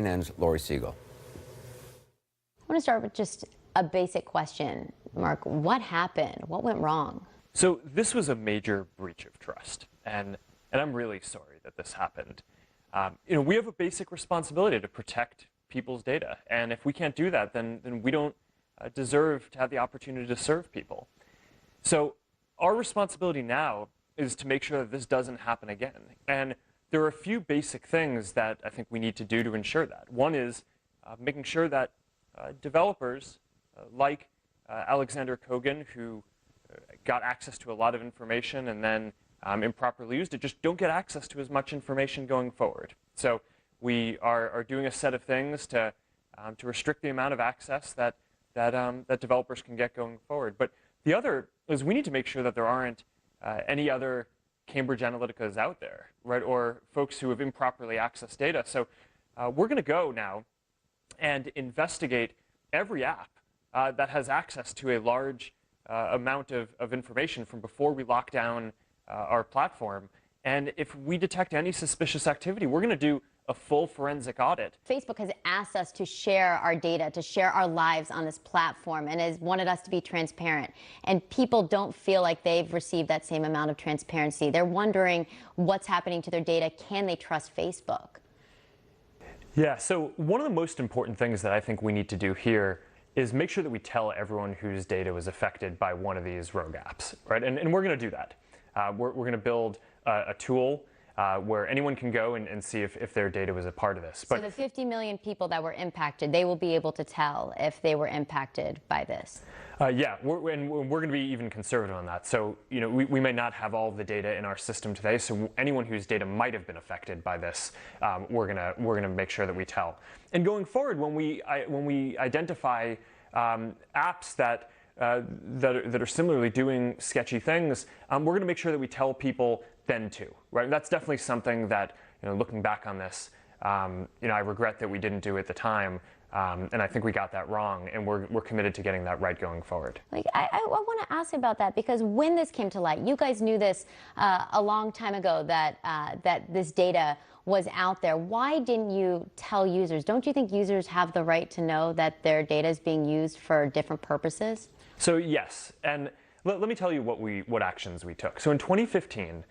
CNN's Lori Siegel. I want to start with just a basic question, Mark. What happened? What went wrong? So this was a major breach of trust, and I'm really sorry that this happened. We have a basic responsibility to protect people's data, and if we can't do that, then we don't deserve to have the opportunity to serve people. So our responsibility now is to make sure that this doesn't happen again. And there are a few basic things that I think we need to do to ensure that. One is making sure that developers like Alexander Kogan, who got access to a lot of information and then improperly used it, just don't get access to as much information going forward. So we are doing a set of things to restrict the amount of access that developers can get going forward. But the other is we need to make sure that there aren't any other Cambridge Analyticas out there, right, or folks who have improperly accessed data. So we're going to go now and investigate every app that has access to a large amount of information from before we lock down our platform. And if we detect any suspicious activity, we're going to do a full forensic audit. Facebook has asked us to share our data, to share our lives on this platform, and has wanted us to be transparent. And people don't feel like they've received that same amount of transparency. They're wondering what's happening to their data. Can they trust Facebook? Yeah, so one of the most important things that I think we need to do here is make sure that we tell everyone whose data was affected by one of these rogue apps, right? And we're going to do that. We're going to build a tool where anyone can go and see if their data was a part of this. So the 50 million people that were impacted, they will be able to tell if they were impacted by this? Yeah, we're going to be even conservative on that. So we may not have all of the data in our system today. So anyone whose data might have been affected by this, we're gonna make sure that we tell. And going forward, when we identify apps that are similarly doing sketchy things, we're going to make sure that we tell people then too, right? And that's definitely something that, looking back on this, I regret that we didn't do at the time, and I think we got that wrong, and we're committed to getting that right going forward. I want to ask about that, because when this came to light, you guys knew this a long time ago, that this data was out there. Why didn't you tell users? Don't you think users have the right to know that their data is being used for different purposes? So yes, and let me tell you what actions we took. So in 2015,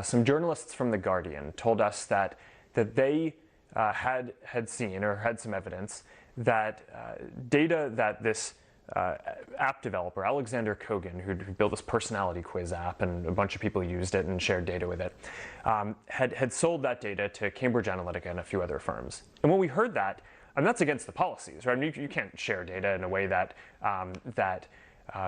some journalists from The Guardian told us that they had seen or had some evidence that data that this app developer, Alexander Kogan, who built this personality quiz app, and a bunch of people used it and shared data with it, had sold that data to Cambridge Analytica and a few other firms. And when we heard that, and that's against the policies, right? I mean, you can't share data in a way that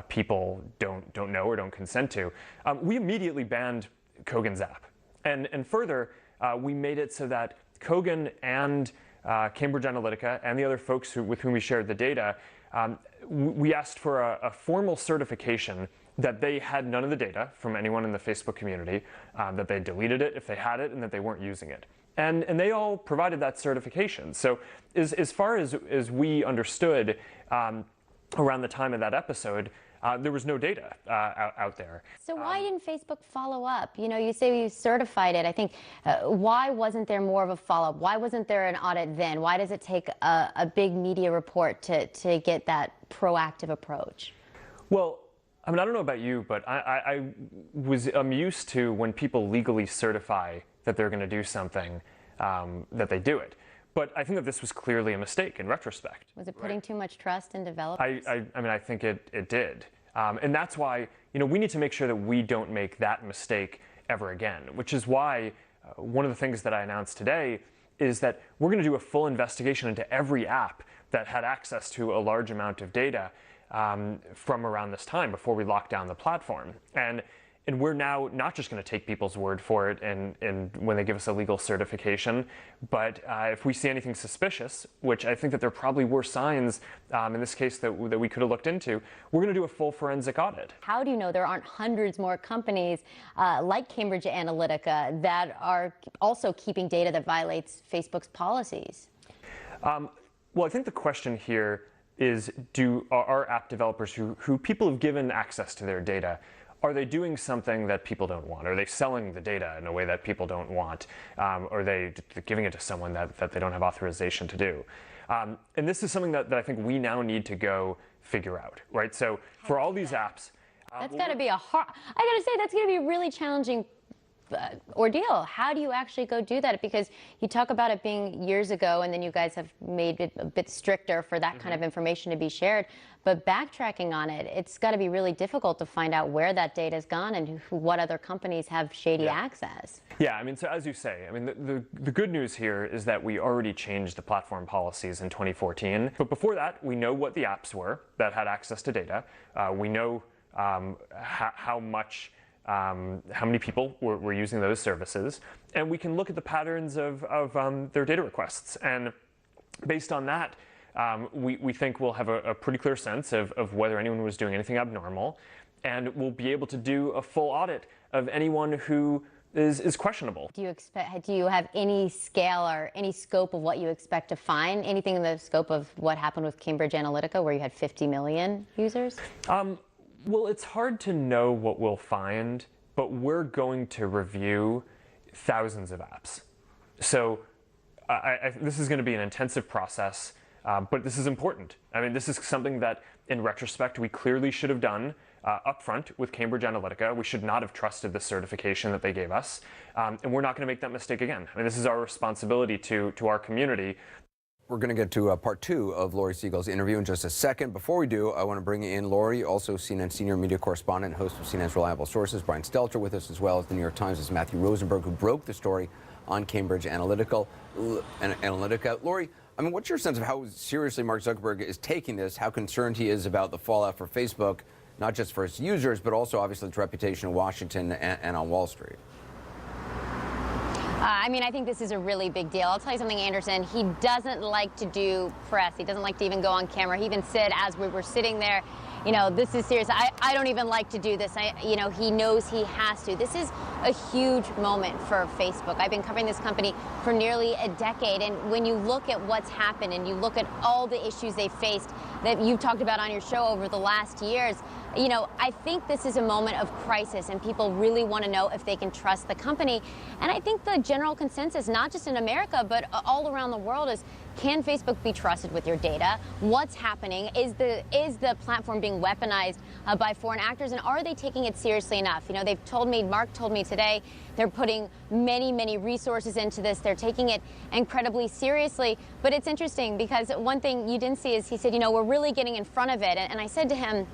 people don't know or don't consent to. We immediately banned Kogan's app, and further, we made it so that Kogan and Cambridge Analytica and the other folks with whom we shared the data, we asked for a formal certification that they had none of the data from anyone in the Facebook community, that they deleted it if they had it, and that they weren't using it. And they all provided that certification. So as far as we understood around the time of that episode, there was no data out there. So why didn't Facebook follow up? You say you certified it. I think, why wasn't there more of a follow-up? Why wasn't there an audit then? Why does it take a big media report to get that proactive approach? Well, I mean, I don't know about you, but I'm used to when people legally certify that they're going to do something, that they do it. But I think that this was clearly a mistake in retrospect. Was it putting too much trust in developers? I mean, I think it did. And that's why, we need to make sure that we don't make that mistake ever again, which is why one of the things that I announced today is that we're going to do a full investigation into every app that had access to a large amount of data from around this time before we locked down the platform. And we're now not just going to take people's word for it and when they give us a legal certification, but if we see anything suspicious, which I think that there probably were signs in this case that we could have looked into, we're going to do a full forensic audit. How do you know there aren't hundreds more companies like Cambridge Analytica that are also keeping data that violates Facebook's policies? Well, I think the question here is, are app developers who people have given access to their data, are they doing something that people don't want? Are they selling the data in a way that people don't want? Are they giving it to someone that they don't have authorization to do? And this is something that I think we now need to go figure out, right? So for all these apps, that's got to be I got to say, that's going to be a really challenging ordeal. How do you actually go do that? Because you talk about it being years ago, and then you guys have made it a bit stricter for that kind of information to be shared. But backtracking on it, it's got to be really difficult to find out where that data has gone and what other companies have shady access. Yeah, I mean, so as you say, I mean, the good news here is that we already changed the platform policies in 2014. But before that, we know what the apps were that had access to data. We know how many people were using those services, and we can look at the patterns of their data requests. And based on that, we think we'll have a pretty clear sense of whether anyone was doing anything abnormal, and we'll be able to do a full audit of anyone who is questionable. Do you have any scale or any scope of what you expect to find? Anything in the scope of what happened with Cambridge Analytica, where you had 50 million users? Well, it's hard to know what we'll find, but we're going to review thousands of apps. So this is going to be an intensive process, but this is important. I mean, this is something that, in retrospect, we clearly should have done upfront with Cambridge Analytica. We should not have trusted the certification that they gave us, and we're not going to make that mistake again. I mean, this is our responsibility to our community. We're going to get to part 2 of Laurie Siegel's interview in just a second. Before we do, I want to bring in Laurie, also CNN senior media correspondent and host of CNN's Reliable Sources. Brian Stelter with us, as well as the New York Times' Matthew Rosenberg, who broke the story on Cambridge Analytica. Laurie, I mean, what's your sense of how seriously Mark Zuckerberg is taking this, how concerned he is about the fallout for Facebook, not just for its users, but also obviously its reputation in Washington and on Wall Street? I mean, I think this is a really big deal. I'll tell you something, Anderson. He doesn't like to do press. He doesn't like to even go on camera. He even said, as we were sitting there, you know, this is serious. I don't even like to do this. You know, he knows he has to. This is a huge moment for Facebook. I've been covering this company for nearly a decade, and when you look at what's happened and you look at all the issues they faced that you've talked about on your show over the last years, you know, I think this is a moment of crisis, and people really want to know if they can trust the company. And I think the general consensus, not just in America, but all around the world, is, can Facebook be trusted with your data? What's happening? Is the platform being weaponized by foreign actors, and are they taking it seriously enough? You know, they've told me, Mark told me today, they're putting many resources into this. They're taking it incredibly seriously. But it's interesting, because one thing you didn't see is he said, you know, we're really getting in front of it. And I said to him,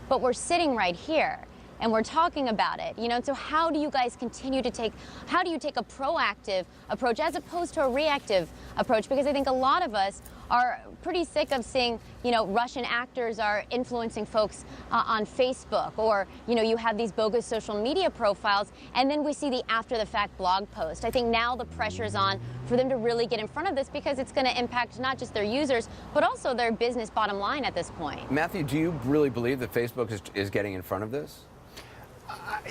but we're sitting right here and we're talking about it, you know. So how do you guys continue to how do you take a proactive approach as opposed to a reactive approach? Because I think a lot of us are pretty sick of seeing, you know, Russian actors are influencing folks on Facebook, or, you know, you have these bogus social media profiles, and then we see the after the fact blog post. I think now the pressure is on for them to really get in front of this, because it's going to impact not just their users, but also their business bottom line at this point. Matthew, do you really believe that Facebook is getting in front of this?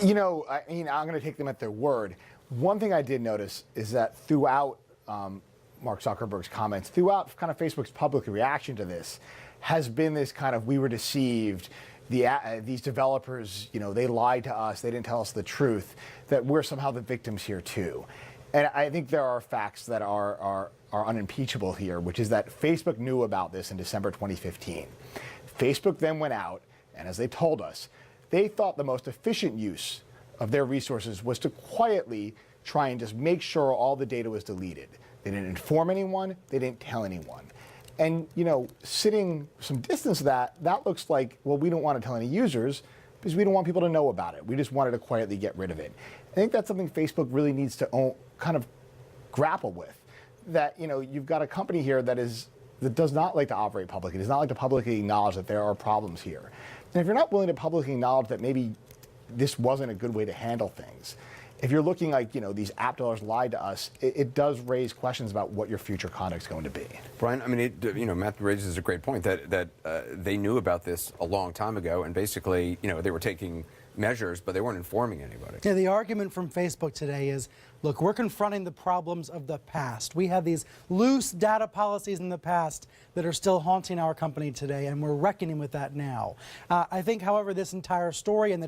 You know, I mean, I'm going to take them at their word. One thing I did notice is that throughout Mark Zuckerberg's comments, throughout kind of Facebook's public reaction to this, has been this kind of, we were deceived, these developers, you know, they lied to us, they didn't tell us the truth, that we're somehow the victims here too. And I think there are facts that are unimpeachable here, which is that Facebook knew about this in December 2015. Facebook then went out, and as they told us, they thought the most efficient use of their resources was to quietly try and just make sure all the data was deleted. They didn't inform anyone, they didn't tell anyone. And, you know, sitting some distance to that looks like, well, we don't want to tell any users because we don't want people to know about it. We just wanted to quietly get rid of it. I think that's something Facebook really needs to kind of grapple with. That, you know, you've got a company here that does not like to operate publicly. It does not like to publicly acknowledge that there are problems here. And if you're not willing to publicly acknowledge that maybe this wasn't a good way to handle things, if you're looking like, you know, these app developers lied to us, it does raise questions about what your future conduct is going to be. Brian, I mean, you know, Matt raises a great point that they knew about this a long time ago, and basically, you know, they were taking measures, but they weren't informing anybody. Yeah, the argument from Facebook today is, look, we're confronting the problems of the past. We had these loose data policies in the past that are still haunting our company today, and we're reckoning with that now. I think, however, this entire story and the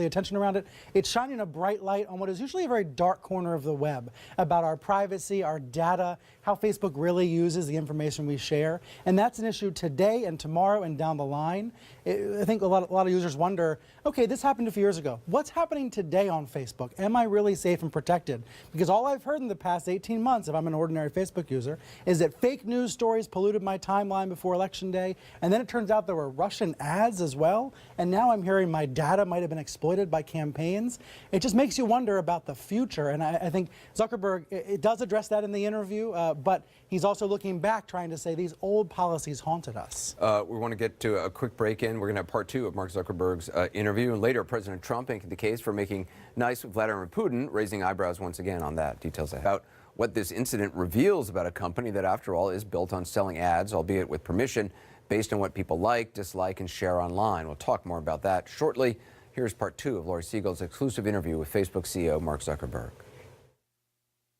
attention around it, it's shining a bright light on what is usually a very dark corner of the web about our privacy, our data, how Facebook really uses the information we share. And that's an issue today and tomorrow and down the line. I think a lot of users wonder, okay, this happened a few years ago. What's happening today on Facebook? Am I really safe and protected? Because all I've heard in the past 18 months, if I'm an ordinary Facebook user, is that fake news stories polluted my timeline before Election Day. And then it turns out there were Russian ads as well. And now I'm hearing my data might have been exploited by campaigns. It just makes you wonder about the future. And I think Zuckerberg, it does address that in the interview, but he's also looking back, trying to say these old policies haunted us. We want to get to a quick break in. We're going to have part 2 of Mark Zuckerberg's interview. And later, President Trump making the case for making nice with Vladimir Putin, raising eyebrows once again on that. Details about what this incident reveals about a company that, after all, is built on selling ads, albeit with permission, based on what people like, dislike, and share online. We'll talk more about that shortly. Here's part 2 of Laurie Siegel's exclusive interview with Facebook CEO Mark Zuckerberg.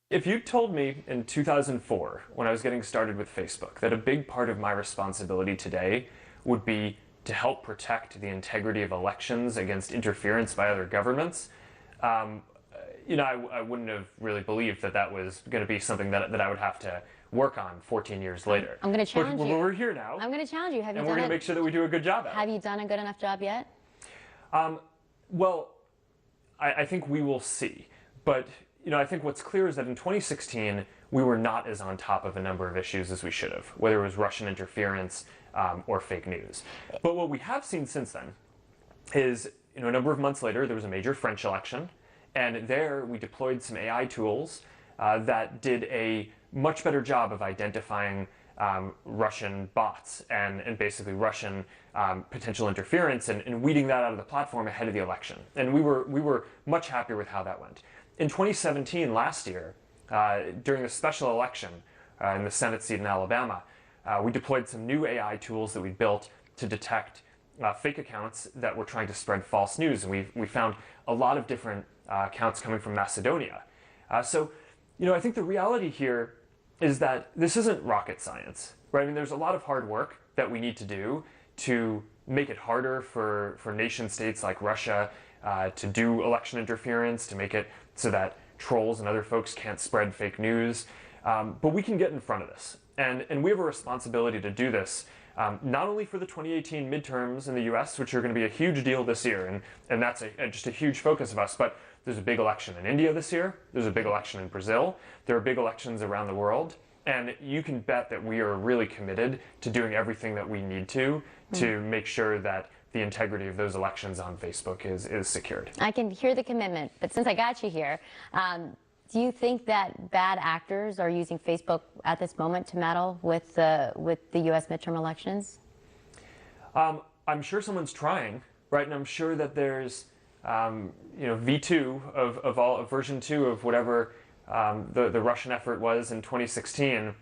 If you told me in 2004, when I was getting started with Facebook, that a big part of my responsibility today would be to help protect the integrity of elections against interference by other governments, I wouldn't have really believed that that was going to be something that I would have to work on 14 years later. I'm going to challenge you. We're here now. I'm going to challenge you. Have you and done we're going it? to make sure that we do a good job at it. Have you done a good enough job yet? Well, I think we will see. But I think what's clear is that in 2016, we were not as on top of a number of issues as we should have, whether it was Russian interference or fake news. But what we have seen since then is, a number of months later, there was a major French election, and there we deployed some AI tools that did a much better job of identifying Russian bots and basically Russian potential interference and weeding that out of the platform ahead of the election. And we were much happier with how that went. In 2017, last year, during the special election in the Senate seat in Alabama, we deployed some new AI tools that we built to detect fake accounts that were trying to spread false news. And we found a lot of different accounts coming from Macedonia. So I think the reality here is that this isn't rocket science, right? I mean, there's a lot of hard work that we need to do to make it harder for nation states like Russia to do election interference, to make it so that trolls and other folks can't spread fake news. But we can get in front of this. And we have a responsibility to do this, not only for the 2018 midterms in the US, which are going to be a huge deal this year, and that's just a huge focus of us, but there's a big election in India this year, there's a big election in Brazil, there are big elections around the world, and you can bet that we are really committed to doing everything that we need to make sure that the integrity of those elections on Facebook is secured. I can hear the commitment, but since I got you here, do you think that bad actors are using Facebook at this moment to meddle with the U.S. midterm elections? I'm sure someone's trying, right? And I'm sure that there's, V2 of version 2 of whatever the Russian effort was in 2016.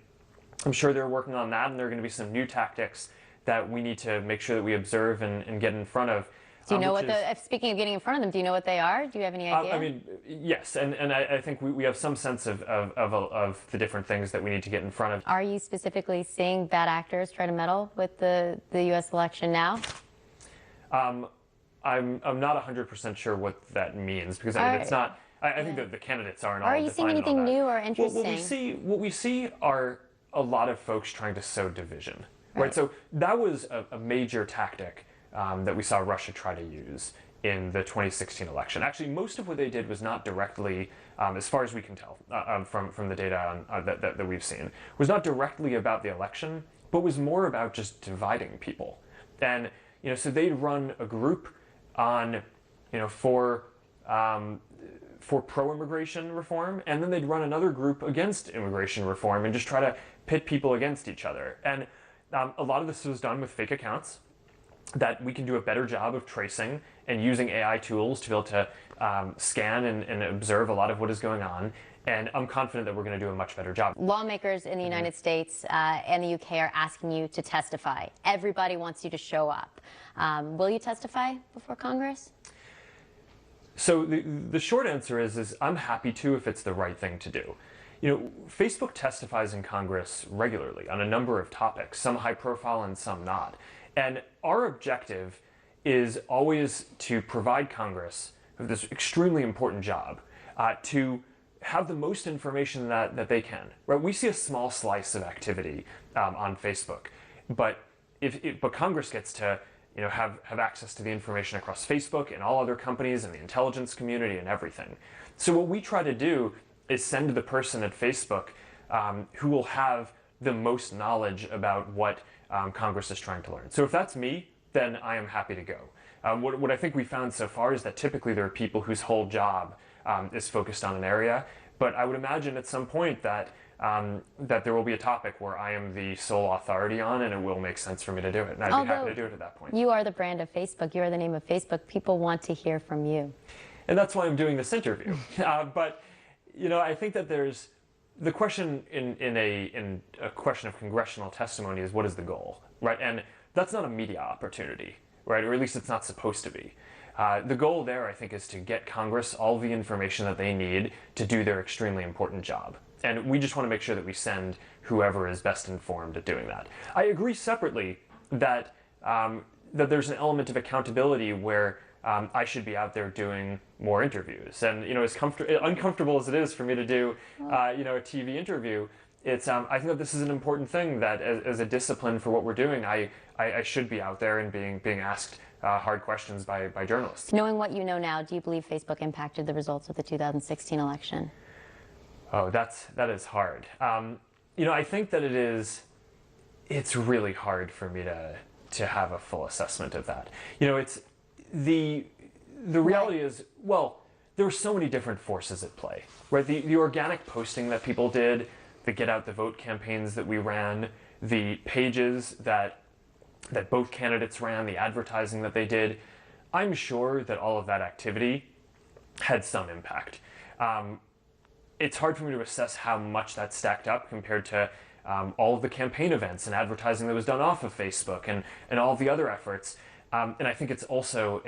I'm sure they're working on that, and there are going to be some new tactics that we need to make sure that we observe and get in front of. Do you know what speaking of getting in front of them, do you know what they are? Do you have any idea? Yes, and I think we have some sense of the different things that we need to get in front of. Are you specifically seeing bad actors try to meddle with the U.S. election now? I'm not 100% sure what that means, because it's not. I think that the candidates aren't all Are you seeing anything new or interesting? What we see are a lot of folks trying to sow division, right? So that was a major tactic that we saw Russia try to use in the 2016 election. Actually, most of what they did was not directly, as far as we can tell from the data that we've seen, was not directly about the election, but was more about just dividing people. And so they'd run a group on, for pro-immigration reform, and then they'd run another group against immigration reform and just try to pit people against each other. And a lot of this was done with fake accounts that we can do a better job of tracing and using AI tools to be able to scan and observe a lot of what is going on. And I'm confident that we're going to do a much better job. Lawmakers in the United States and the UK are asking you to testify. Everybody wants you to show up. Will you testify before Congress? So the short answer is I'm happy to if it's the right thing to do. Facebook testifies in Congress regularly on a number of topics, some high profile and some not. And our objective is always to provide Congress with this extremely important job to have the most information that they can. Right? We see a small slice of activity on Facebook, but but Congress gets to have access to the information across Facebook and all other companies and the intelligence community and everything. So what we try to do is send the person at Facebook who will have the most knowledge about what Congress is trying to learn. So if that's me, then I am happy to go. What I think we found so far is that typically there are people whose whole job is focused on an area, but I would imagine at some point that that there will be a topic where I am the sole authority on, and it will make sense for me to do it, and I'd be happy to do it at that point. You are the brand of Facebook. You are the name of Facebook. People want to hear from you. And that's why I'm doing this interview. But I think that there's the question in a question of congressional testimony is what is the goal, right? And that's not a media opportunity, right? Or at least it's not supposed to be. The goal there, I think, is to get Congress all the information that they need to do their extremely important job. And we just want to make sure that we send whoever is best informed at doing that. I agree separately that that there's an element of accountability where I should be out there doing more interviews. And as uncomfortable as it is for me to do a TV interview, it's I think that this is an important thing that as a discipline for what we're doing, I should be out there and being asked hard questions by journalists. Knowing what you know now, do you believe Facebook impacted the results of the 2016 election? Oh, that is hard. I think that it's really hard for me to have a full assessment of that. It's the reality is, well, there are so many different forces at play, right? The organic posting that people did, the Get Out the Vote campaigns that we ran, the pages that both candidates ran, the advertising that they did. I'm sure that all of that activity had some impact. It's hard for me to assess how much that stacked up compared to all of the campaign events and advertising that was done off of Facebook and all of the other efforts. And I think it's also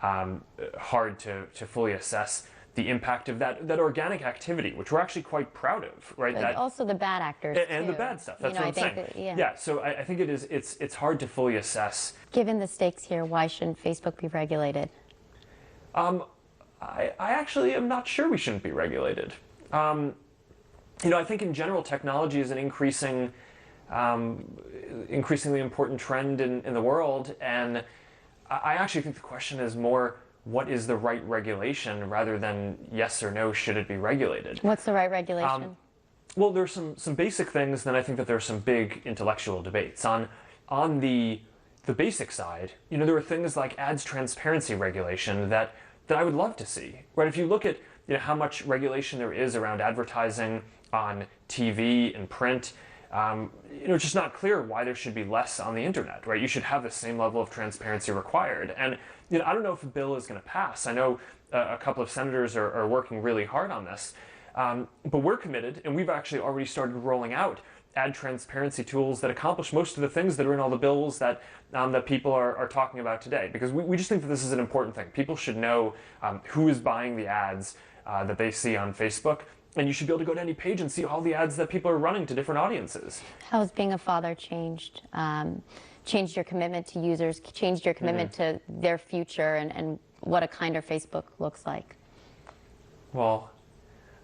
hard to fully assess the impact of that organic activity, which we're actually quite proud of, right? But also the bad actors and too. The bad stuff. That's what I'm saying. Yeah. So I think it's hard to fully assess. Given the stakes here, why shouldn't Facebook be regulated? I actually am not sure we shouldn't be regulated. I think in general technology is an increasingly important trend in the world, and I actually think the question is more what is the right regulation rather than yes or no, should it be regulated? What's the right regulation? Well, there's some basic things, then I think that there are some big intellectual debates. On the basic side, there are things like ads transparency regulation that I would love to see, right? If you look at how much regulation there is around advertising on TV and print, it's just not clear why there should be less on the internet, right? You should have the same level of transparency required. And I don't know if a bill is going to pass. I know a couple of senators are working really hard on this, but we're committed, and we've actually already started rolling out ad transparency tools that accomplish most of the things that are in all the bills that people are talking about today. Because we just think that this is an important thing. People should know who is buying the ads that they see on Facebook. And you should be able to go to any page and see all the ads that people are running to different audiences. How has being a father changed your commitment to users, changed your commitment to their future and what a kinder Facebook looks like? Well,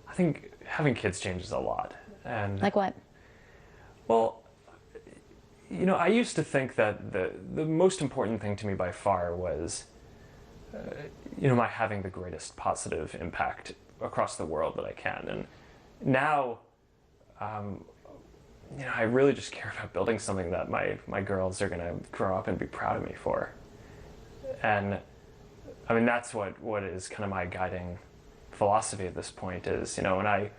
I think having kids changes a lot. And like what? Well, I used to think that the most important thing to me by far was, my having the greatest positive impact across the world that I can. And now, I really just care about building something that my girls are going to grow up and be proud of me for. And I mean, that's what is kind of my guiding philosophy at this point is, when I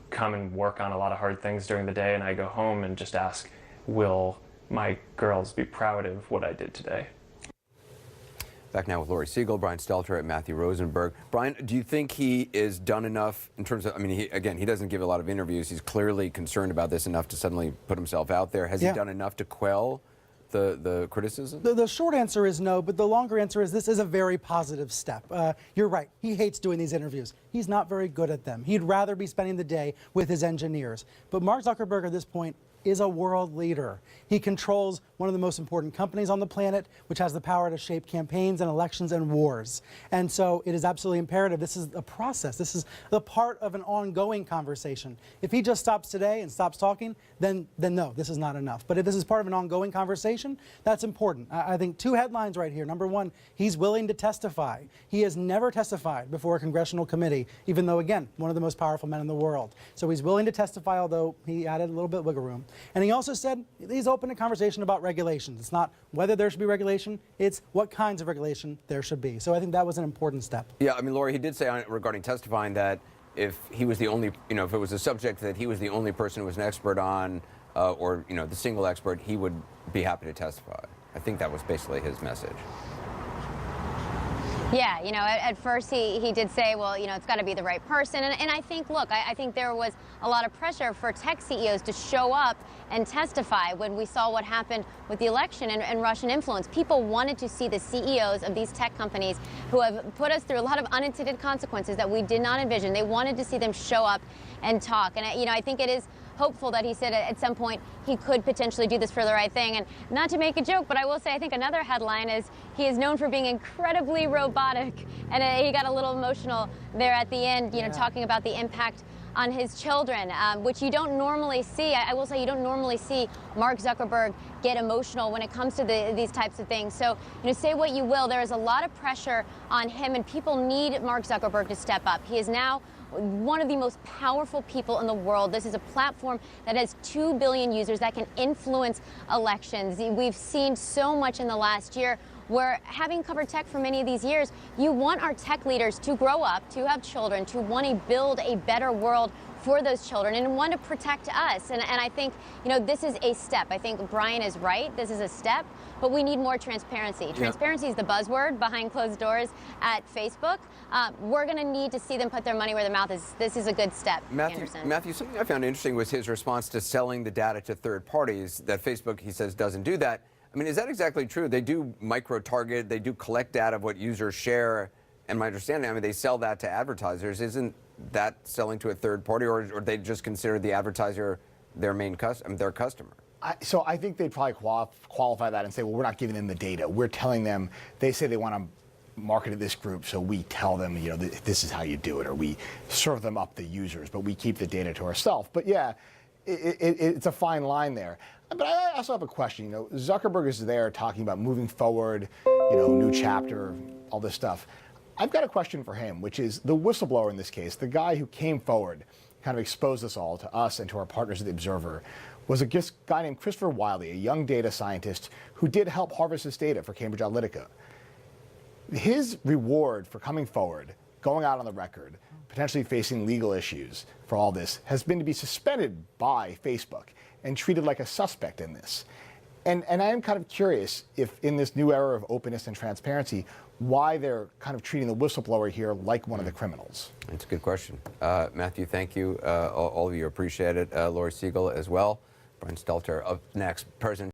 come and work on a lot of hard things during the day and I go home and just ask, will my girls be proud of what I did today? Back now with Laurie Siegel, Brian Stelter, and Matthew Rosenberg. Brian, do you think he is done enough in terms of, he doesn't give a lot of interviews. He's clearly concerned about this enough to suddenly put himself out there. Has he done enough to quell the criticism? The short answer is no, but the longer answer is this is a very positive step. You're right. He hates doing these interviews. He's not very good at them. He'd rather be spending the day with his engineers. But Mark Zuckerberg at this point is a world leader. He controls one of the most important companies on the planet, which has the power to shape campaigns and elections and wars. And so it is absolutely imperative. This is a process. This is the part of an ongoing conversation. If he just stops today and stops talking, then no, this is not enough. But if this is part of an ongoing conversation, that's important. I think two headlines right here. Number one, he's willing to testify. He has never testified before a congressional committee, even though, again, one of the most powerful men in the world. So he's willing to testify, although he added a little bit of wiggle room. And he also said he's open to conversation about regulations. It's not whether there should be regulation, it's what kinds of regulation there should be. So I think that was an important step. Yeah, I mean, Lori, he did say regarding testifying that if he was the only, if it was a subject that he was the only person who was an expert on, or, the single expert, he would be happy to testify. I think that was basically his message. Yeah, at first he did say, well, it's got to be the right person. And I think, look, I think there was a lot of pressure for tech CEOs to show up and testify when we saw what happened with the election and Russian influence. People wanted to see the CEOs of these tech companies who have put us through a lot of unintended consequences that we did not envision. They wanted to see them show up and talk. And, I think it is hopeful that he said at some point he could potentially do this for the right thing. And not to make a joke, but I will say I think another headline is he is known for being incredibly robotic. And he got a little emotional there at the end, talking about the impact on his children, which you don't normally see. I will say you don't normally see Mark Zuckerberg get emotional when it comes to these types of things. So, say what you will, there is a lot of pressure on him, and people need Mark Zuckerberg to step up. He is now one of the most powerful people in the world. This is a platform that has 2 billion users that can influence elections. We've seen so much in the last year where, having covered tech for many of these years, you want our tech leaders to grow up, to have children, to want to build a better world for those children and want to protect us. And I think, this is a step. I think Brian is right. This is a step, but we need more transparency. Yeah. Transparency is the buzzword behind closed doors at Facebook. We're going to need to see them put their money where their mouth is. This is a good step, Anderson. Matthew, something I found interesting was his response to selling the data to third parties, that Facebook, he says, doesn't do that. I mean, is that exactly true? They do micro-target, they do collect data of what users share, and my understanding, they sell that to advertisers. Isn't that selling to a third party, or they just consider the advertiser their main their customer? So I think they'd probably qualify that and say, well, we're not giving them the data. We're telling them, they say they want to market to this group, so we tell them, this is how you do it, or we serve them up the users, but we keep the data to ourselves. But yeah, it's a fine line there. But I also have a question. Zuckerberg is there talking about moving forward, new chapter, all this stuff. I've got a question for him, which is the whistleblower in this case, the guy who came forward, kind of exposed this all to us and to our partners at the Observer, was a guy named Christopher Wiley, a young data scientist who did help harvest this data for Cambridge Analytica. His reward for coming forward, going out on the record, potentially facing legal issues for all this, has been to be suspended by Facebook and treated like a suspect in this. And I am kind of curious if in this new era of openness and transparency, why they're kind of treating the whistleblower here like one of the criminals. That's a good question. Matthew, thank you. All of you appreciate it. Lori Siegel as well. Brian Stelter up next. President